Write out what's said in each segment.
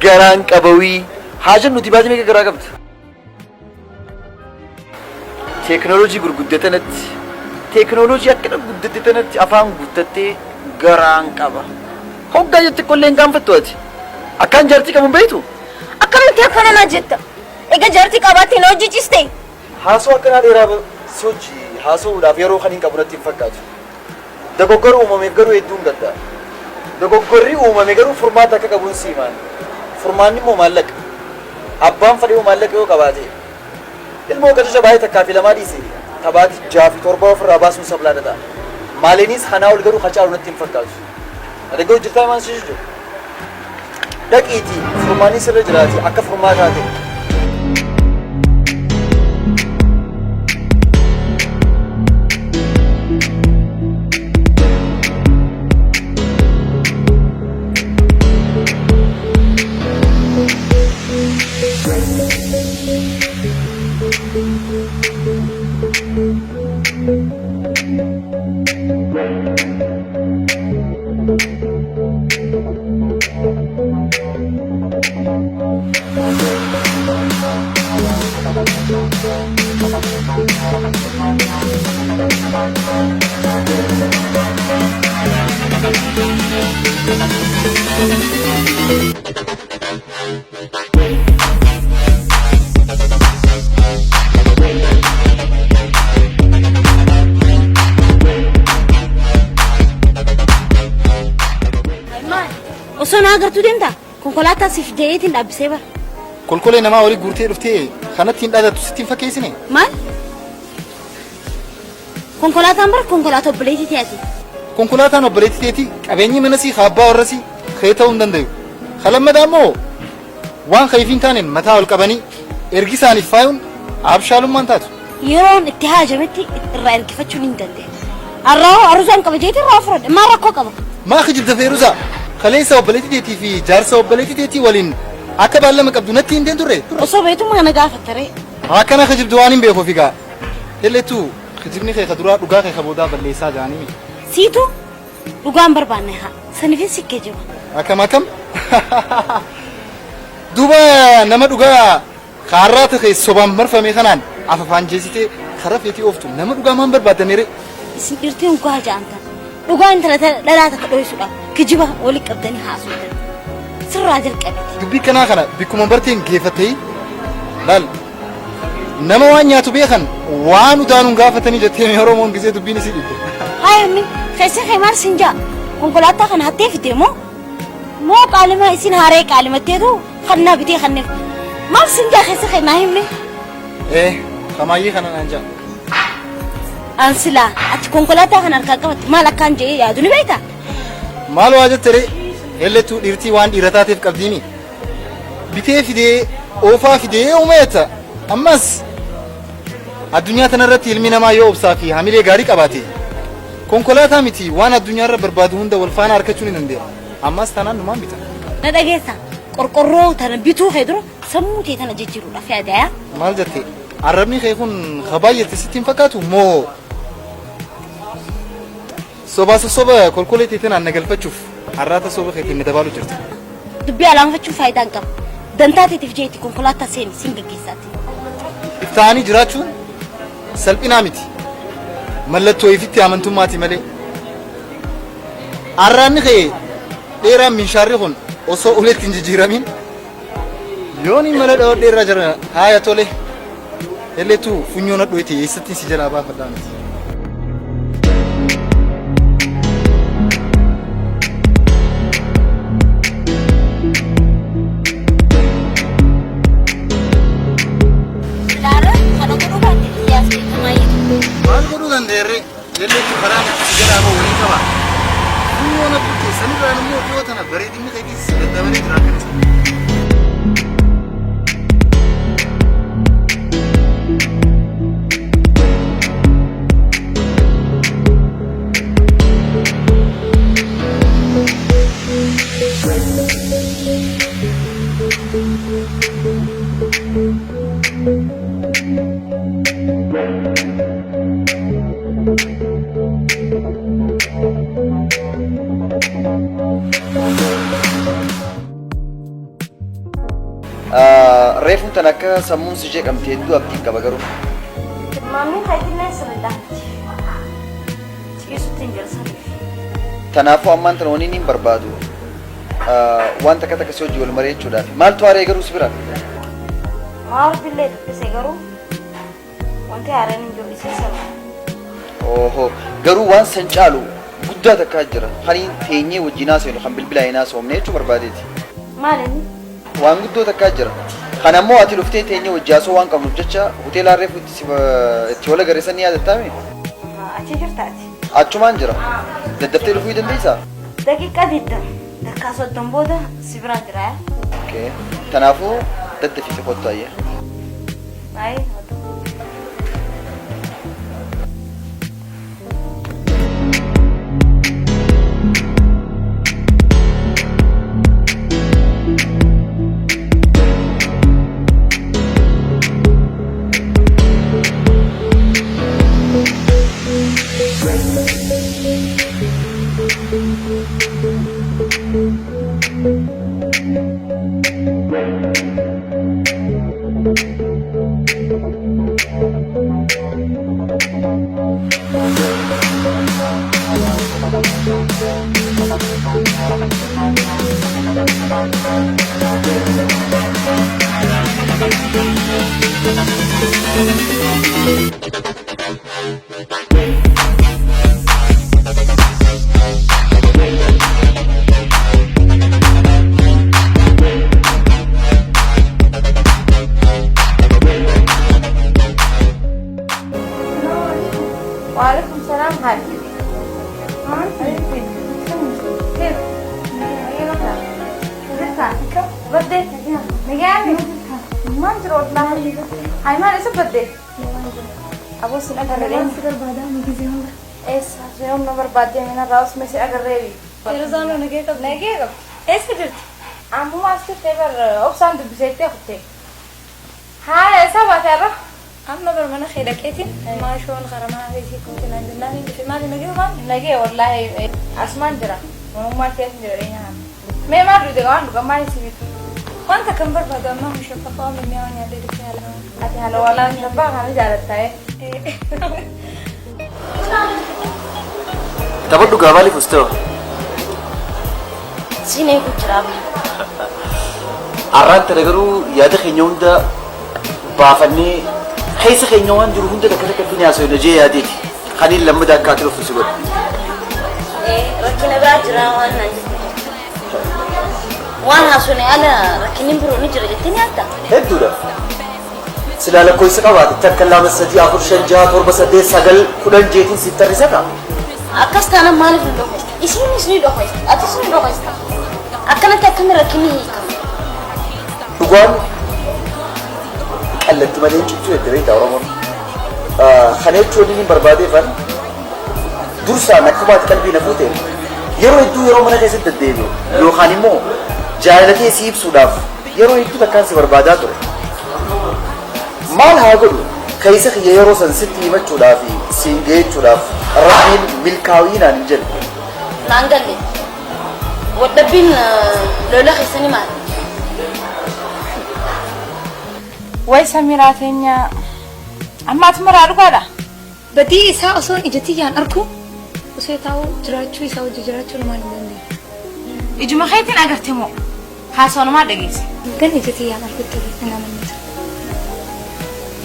قران قبوي حاجة نتبادل ميك قرا قبت تكنولوجي قدتنت تكنولوجيا كده قدتنت أفهم قدتي قران قبا هو قاعد تقول لين كم فتوات أكان جرتي كم بيتو أكان تكفنا نجدة إيجا جرتي كاباتي نوجي جستي حاسو أكان هذا سوجي حاسو لافيرو خنين كابونتي فكات دغوغرو مميغرو يدون غدا دغوغري ومميغرو فرماتا كابون سيمان فرماني مو مالك أبان فريو مالك يو كباتي المو كتجا باي تكافي لما ديسي تبات جافي توربا فراباسو سبلا ددا مالينيس خناول غرو خچارو نتين فكات أدغو جتا مان سيجو دقيتي فرماني سر جراتي أكا فرماتا دي وصلنا أقرتو دينتا كونكولاتا سيفديتين لابسيبا كل إنما أوري قرتي رفتي خانتين هذا تستين فكيسني مال كونكولاتا أمبر كونكولاتا بليتي تياتي كونكولاتا نبليتي تياتي أبيني منسي خابا ورسي خيتا وندندو خلما دامو وان خايفين تانين متاع الكباني إرجساني فايون عبشالو مانتاتو يرون اتهاجمتي الرأي كيفتشو نندندي الراو أروزان كبجيتي رافرد ما ركو كبا ما خجل دفيروزا خليسا وبليتي تيتي في جارسا وبليتي تيتي ولين أكبر لما كبدو نتين دين دري وصوبيتو ما نقافة تري هكذا خجل دوانين بيخو فيكا اللي تو خجبني خي خدرات لقا خي خبودا بالليسا جاني سيتو لقام بربانها سنفين سكة جوا أكم دوبا نما لقا خارات خي صبام مرفا ميخانان عفافان جيسيتي خرف يتي أوفتو نما لقا من بربادنيري سنيرتي ونقوها جانتا لقا انت لا تقلوي سولا كجوا ولك أبداني حاسوتا سر راجل كبير دبي كنا خنا بكم برتين كيفتي لال نما وانيا تبيخن وانو دانو غافتني جتين يرومون غزي دبي نسي هاي امي خيسه خيمار سنجا كونكولاتا خن هتي في ديمو مو قالما يسين هاري قالما تيدو خنا بيتي خنف مال سنجا خيسه خيما همي ايه خمايي خنا نانجا انسلا ات كونكولاتا خن اركاكمت مال كان جي يا دوني بيتا مالو اجتري اللي تو ديرتي وان ديرتاتيف قبديني بيتي فيدي اوفا فيدي وميتا امس الدنيا تنرتي المينا ما يوب صافي حاملي غاري قباتي كونكولاتا ميتي وانا الدنيا رب بربادو هند والفان اركچوني نندي امس تنان نمان بيتا ندغيسا قرقرو تنبيتو خيدرو سموتي تنججيرو دافيا دايا مال جتي عربني خيخون خبايل تستين فكاتو مو صوبا كولكوليتي تنا نغلفچوف عراتا صوبا خيتي ندبالو جرت دبي علام فچو فايدا انقم دنتاتي تفجيتي كونكولاتا سين سينغكيساتي افتاني جراچو سلبينا ميتي ملتو يفتي امنتو ماتي ملي عراني خي ديرا من شاريخون اوسو اولت انجيرامين يوني ملدو ديرا جرا هايا تولي اللي تو فنيونا دويتي يستين سجلا با فداني اللي خلاني سجلا هو ونكبا هو انا بنتي سنبا نمو بيوتنا بريدي مخيدي سجدا بريد راكت reefuu tan akka sammuun si jeeqamte hedduu abdiin qaba garuu. Maamni haydinaa sirriidha. Ciisuutti hin jalsaniif. Kanaafuu ammaan tan waniin hin barbaadu. Waan takka takka si hojii wal mari'achuudhaaf. Maaltu haaree garuu si bira? Maal billee dubbise garuu wanti haaraan hin jiru isii sana. Oho garuu waan san caalu guddaa takkaa jira. Hani teenyee wajjin haasofnu kan bilbila hin haasofne jechuu barbaadeeti. Maalinni? Waan guddoo takkaa jira. Kan ammoo ati dhuftee teenyee wajjin haasoo waan qabnuuf jecha hoteela reefu itti wal agarreessan ni yaadattaami? Achi jirtaati. Achumaan jira. Daddaftee dhufuu dandeessaa? Daqiiqaa 20 dakkaa 30 booda si biraan jira yaa. Okay. Kanaafuu daddafii kottu ayyaa. Ayi. وعليكم السلام هاي بديت نقال ما انت روح لها هاي ما لسه بديت ابو سن اقررين سر بعد ما يجي هون ايش يوم نمبر بعد من الراس مسي اقرري يرزانو نجيب ايش كده عمو ما استفير اوبسان دبسيتي اختي هاي سبا ترى أما برمنا خيركتي ما شو الغرامة هذه كنت عندنا في مالي نجي والله أسمان جرا وما تيجي ما أدري ده كان ما يصير وأنت كم بربادة ما مش كفاهم من يوم يدري كهلا أتي هلا ولا نبغى هذا جالتها Taphattu gaabaalii fuustoo? Siinee kuchiraaba. Arraan tana garuu yaada keenya hunda baafannee keessa keenya waan jiru hunda takka takka fi nyaasoo hojii yaadeeti. Kaniin lammada akka ati dhuftu si godhu. Rakkina biraa jira waan naan jirti. Waan haasofne ala rakkinni biroo ni jira jettee ni yaadda? Hedduudha. Silaa lakkoofsa qabaate takka lama sadii afur shan jaha torba saddeet sagal kudhan jeetiin siif tarrisata. Akkas taanaan maaliif hin dhoofne? Isinis ni dhoofne. Atis ni dhoofne. Akkanatti akkami rakkinni hiikamu? Dhugaan qallatti malee ciccu jedhee beektaa Oromoon. Kana jechuun hin barbaadeefan dursaan akkumaatti qalbii na fuute yeroo hedduu yeroo mana keessatti deddeebi'u yookaan immoo jaalatee si ibsuudhaaf yeroo hedduu takkaan si barbaadaa ture. Maal haa godhu keessa kiyya yeroo san sitti himachuudhaaf siin geechuudhaaf rabbiin milkaa'ii naan hin jedhu. Naan galle. Wadhabbiin lola keessanii maali? way Samiraa teenya ammaatu maraa dhugaadha badii isaa osoo ijatiyyaan argu osoo taa'u jiraachuu isaa hojii jiraachuu namaan hin dandeenye ijuma keetiin agarte moo haasoo namaa dhageesse gan ijatiyyaan argutti hin amanne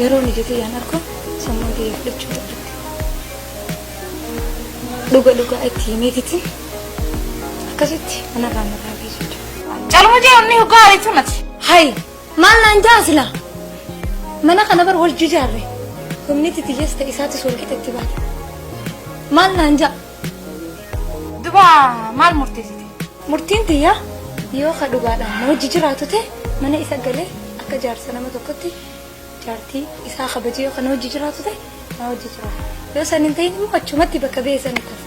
yeroo ijatiyyaan argu sammuu kee fudhachuu dadhabde dhuga itti himeetiti akkasitti manarraa narraa geessuudha calma jeemni hogaarii tunati hay maal naan jaasila mana kana bar wal jijaarre community tijesta isaatis wal qixatti baate maal naan jaa duba maal murteessite murtiin tiyya yoo ka dhugaadhaan na hojii jiraatu ta'e mana isa galee akka jaarsa nama tokkotti jaartii isaa kabajee yoo kana hojii jiraatu ta'e na hojii jiraatu yoo san hin ta'in immoo achumatti bakka beesan ta'a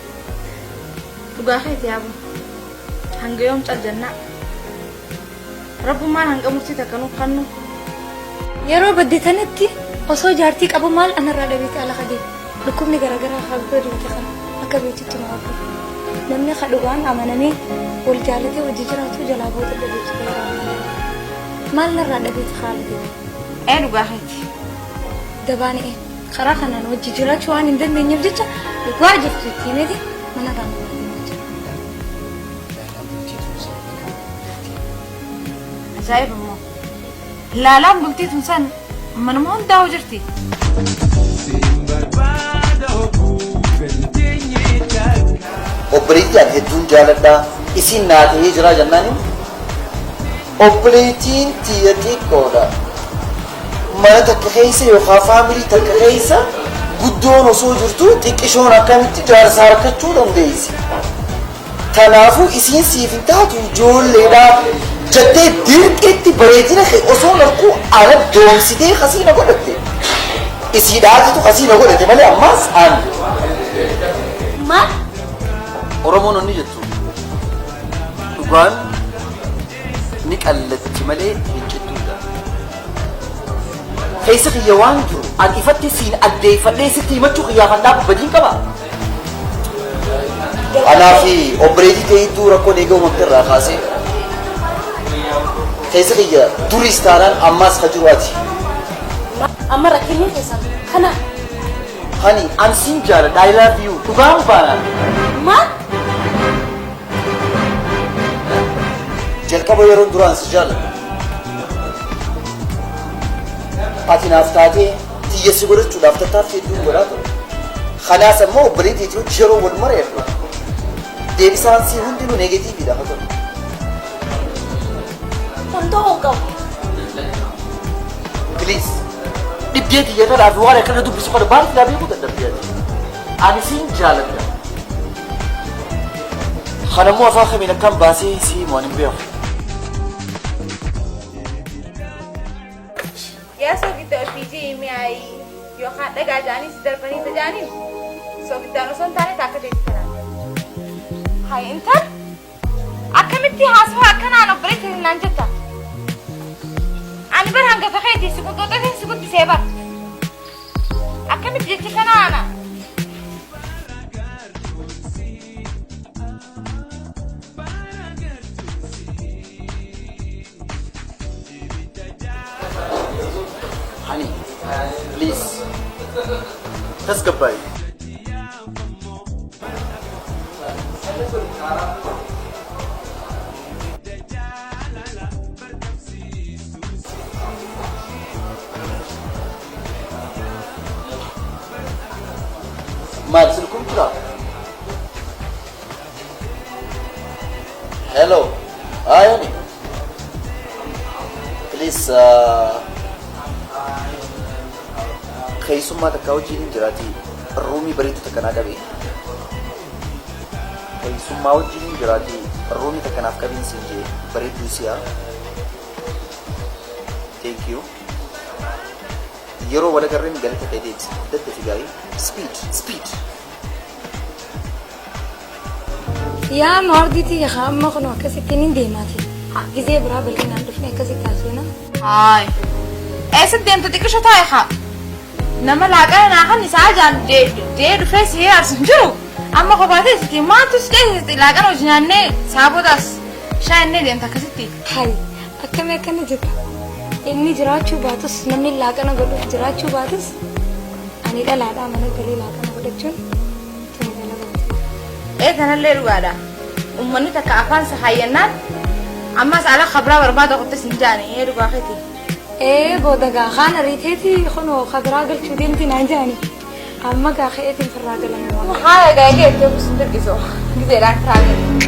dhugaa keeti yaabu hanga yoom caljannaa rabbummaan hanga murtii takkanuu kannu yeroo baddeetanitti osoo jaartii qabu maal anarraa dhabeeti ala kadee dhukkubni garaagaraa habbaa duute kan akka beektutti nu habbaa namni ka dhugaan amanamee wal jaalatee hojii jiraatu jalaa booda dhabeetti ما نرى نبيت خالدي أنا باخدي دباني إيه خراخنا نوجه جلك شو أنا ندم من يرجع واجد في التيمة ما نرى عجائب أمه لا قلتي تنسان من ما هون داو جرتي Obboleettiin hedduun jaaladha. Isin naatee jira jennaan obboleettiin tiyya xiqqoodha. Mana takka keessa yookaan faamilii takka keessa guddoon osoo jirtu xiqqishoon akkamitti jaarsa harkachuu dandeessi. Kanaafuu isiin siif hin taatu ijoolleedha jettee dirqiitti bareedina kee osoo narkuu ala doomsitee kasiina godhatte. Isiidhaatitu kasiina godhate malee ammaas aan. Maal? Oromoon onni jettu dhugaan ni qallatti malee hin cittuudha. Keessa kiyya waan jiru an ifatti siin addeeffadhee sitti himachuu xiyyaafannaa badiin qaba. Anaa fi obboleettii ta'e hedduu rakkoon eegamu wanta irraa kaasee keessa kiyya duris taanaan ammaas ka jiru ati. Amma rakkinni keessan kana. Hani an siin jaaladha I love you dhugaan baanaan. Maal? Jalqaba yeroon duraan si jaaladha. Ati naaf taatee xiyya si godhachuudhaaf tattaaffii hedduun godhaa ture. Kanaas ammoo obboleettii jirutti yeroo wal mari'annu deebisaan si hundinuu neegatiiviidha haa ta'u. Hundoo qabu. Please dhibbee xiyyatadhaaf waan akkana dubbisu kana baal filaa beekuu dadhabdee ati. Ani siin jaaladha. Kanammoo afaan kamiin akkan baasee si himu ani hin beeku. يا سوكيتو أفيجي مياي يو خان دقا جاني سدر بني تجاني سوكيتو نصون تاني تاكتي تكنا هاي انت أكملتي هاسوا أكنا أنا بريت نانجتا أنا برهن قفخيتي سكوتو تكين سكوتي سيبا أكملتي تكنا أنا Honey, please. Let's goodbye. Marcel Kuntra. Hello. Hi, honey. Please, keessummaa takka wajjin jiraati ruumii bareedu takka naa qabee keessummaa wajjin jiraati ruumii takka naaf qabeen siin jee bareedduu si'a thank you yeroo wal agarreen galata ta'e deebisa daddafi gaarii speed يا نورديتي يا خام ما خنوا كسكنين ديماتي جزء برا بلكن عندنا كسك تاسونا هاي ايش الدين تديك شو تايخا نما لاقا انا خني ساجان دي رفريس هي ارسنجرو اما خباتي ستي ما تستي لاقا وجناني سابوداس شايني دين تكستي هاي اكمل كان جت اني جراتشو باتس نمي لاقا نغلو جراتشو باتس اني لا لادا من كلي لاقا نغلچون إيه أنا اللي روادا ومني تكافان سحينا أما سألا خبرة وربادا قلت سنجاني إيه روا خيتي إيه بودعا خان ريتي خنو خبرة قل شو دينتي نانجاني أما كأخيتي في الراجل أنا هاي جاي جت بس تركيزو جزء راك راجل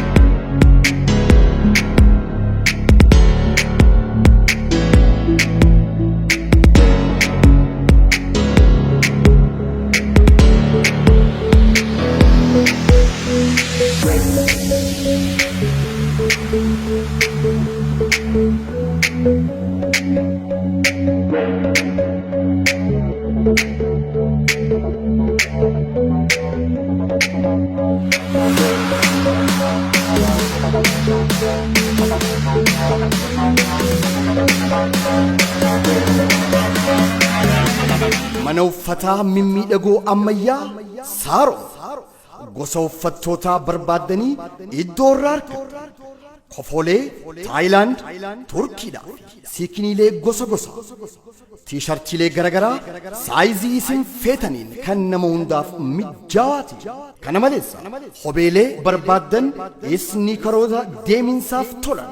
mana uffataa mimmiidhagoo ammayyaa saaro gosa uffattootaa barbaadanii iddoo irraa argattu kofolee Taayilaand Turkiidhaa fi siikiniilee gosa gosa tiishartiilee garaagaraa saayizii isin feetaniin kan nama hundaaf mijaati. Kana malees kopheelee barbaaddan isniikaroota deeminsaaf tolan